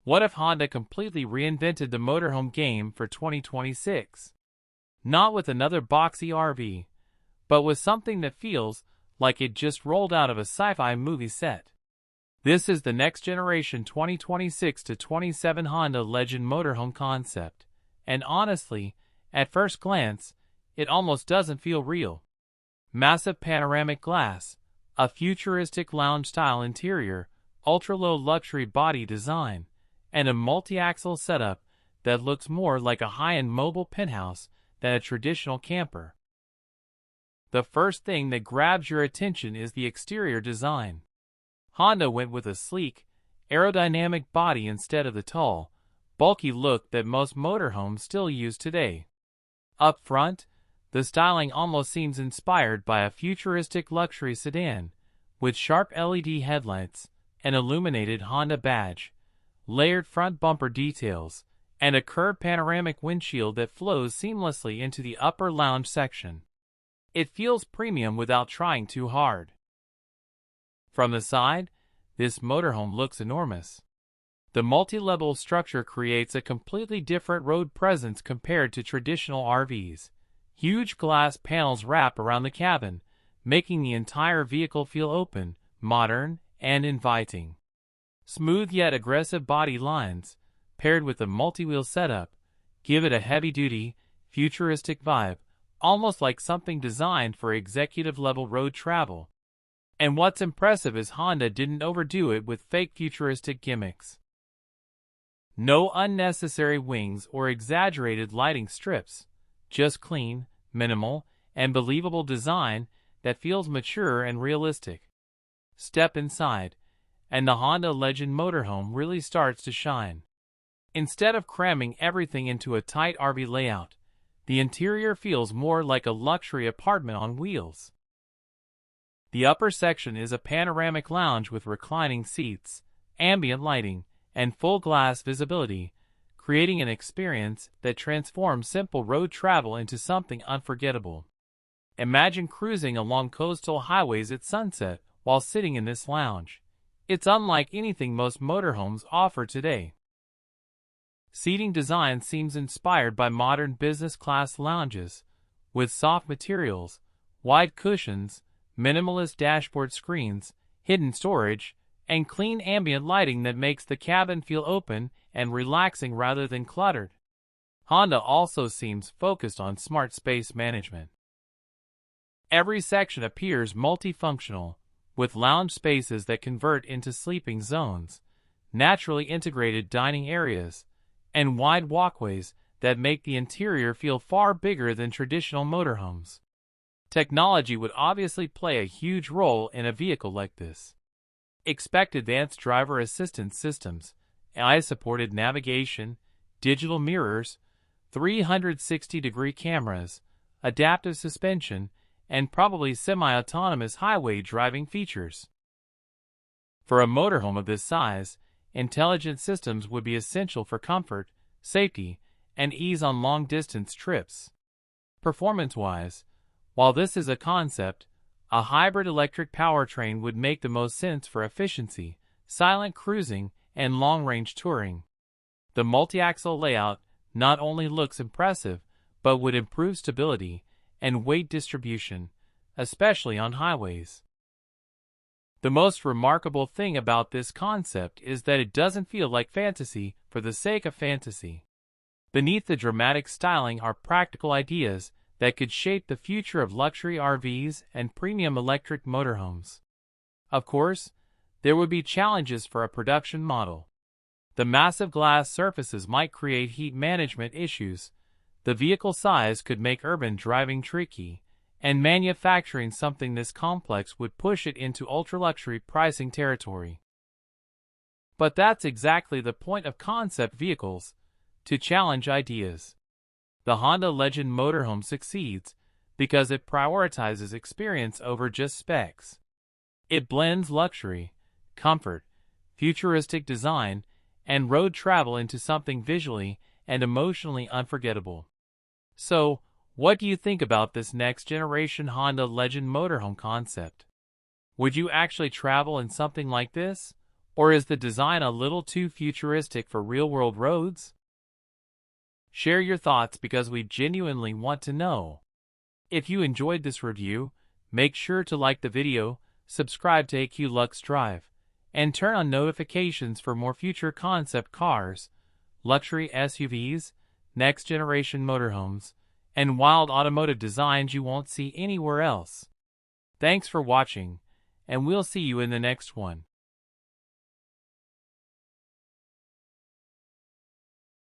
What if Honda completely reinvented the motorhome game for 2026? Not with another boxy RV, but with something that feels like it just rolled out of a sci-fi movie set. This is the next generation 2026 to 27 Honda Legend Motorhome Concept, and honestly, at first glance, it almost doesn't feel real. Massive panoramic glass, a futuristic lounge-style interior, ultra-low luxury body design, and a multi-axle setup that looks more like a high-end mobile penthouse than a traditional camper. The first thing that grabs your attention is the exterior design. Honda went with a sleek, aerodynamic body instead of the tall, bulky look that most motorhomes still use today. Up front, the styling almost seems inspired by a futuristic luxury sedan, with sharp LED headlights, an illuminated Honda badge, layered front bumper details, and a curved panoramic windshield that flows seamlessly into the upper lounge section. It feels premium without trying too hard. From the side, this motorhome looks enormous. The multi-level structure creates a completely different road presence compared to traditional RVs. Huge glass panels wrap around the cabin, making the entire vehicle feel open, modern, and inviting. Smooth yet aggressive body lines, paired with the multi-wheel setup, give it a heavy-duty, futuristic vibe, almost like something designed for executive-level road travel. And what's impressive is Honda didn't overdo it with fake futuristic gimmicks. No unnecessary wings or exaggerated lighting strips, just clean, minimal, and believable design that feels mature and realistic. Step inside, and the Honda Legend Motorhome really starts to shine. Instead of cramming everything into a tight RV layout, the interior feels more like a luxury apartment on wheels. The upper section is a panoramic lounge with reclining seats, ambient lighting, and full glass visibility, creating an experience that transforms simple road travel into something unforgettable. Imagine cruising along coastal highways at sunset while sitting in this lounge. It's unlike anything most motorhomes offer today. Seating design seems inspired by modern business-class lounges, with soft materials, wide cushions, minimalist dashboard screens, hidden storage, and clean ambient lighting that makes the cabin feel open and relaxing rather than cluttered. Honda also seems focused on smart space management. Every section appears multifunctional, with lounge spaces that convert into sleeping zones, naturally integrated dining areas, and wide walkways that make the interior feel far bigger than traditional motorhomes. Technology would obviously play a huge role in a vehicle like this. Expect advanced driver assistance systems, AI-supported navigation, digital mirrors, 360-degree cameras, adaptive suspension, and probably semi-autonomous highway driving features. For a motorhome of this size, intelligent systems would be essential for comfort, safety, and ease on long-distance trips. Performance-wise, while this is a concept, a hybrid electric powertrain would make the most sense for efficiency, silent cruising, and long-range touring. The multi-axle layout not only looks impressive, but would improve stability and weight distribution, especially on highways. The most remarkable thing about this concept is that it doesn't feel like fantasy for the sake of fantasy. Beneath the dramatic styling are practical ideas that could shape the future of luxury RVs and premium electric motorhomes. Of course, there would be challenges for a production model. The massive glass surfaces might create heat management issues, the vehicle size could make urban driving tricky, and manufacturing something this complex would push it into ultra-luxury pricing territory. But that's exactly the point of concept vehicles, to challenge ideas. The Honda Legend Motorhome succeeds because it prioritizes experience over just specs. It blends luxury, comfort, futuristic design, and road travel into something visually and emotionally unforgettable. So, what do you think about this next-generation Honda Legend Motorhome concept? Would you actually travel in something like this, Or is the design a little too futuristic for real-world roads? Share your thoughts because we genuinely want to know. If you enjoyed this review, make sure to like the video, subscribe to AQ Lux Drive, and turn on notifications for more future concept cars, luxury SUVs, next-generation motorhomes, and wild automotive designs you won't see anywhere else. Thanks for watching, and we'll see you in the next one.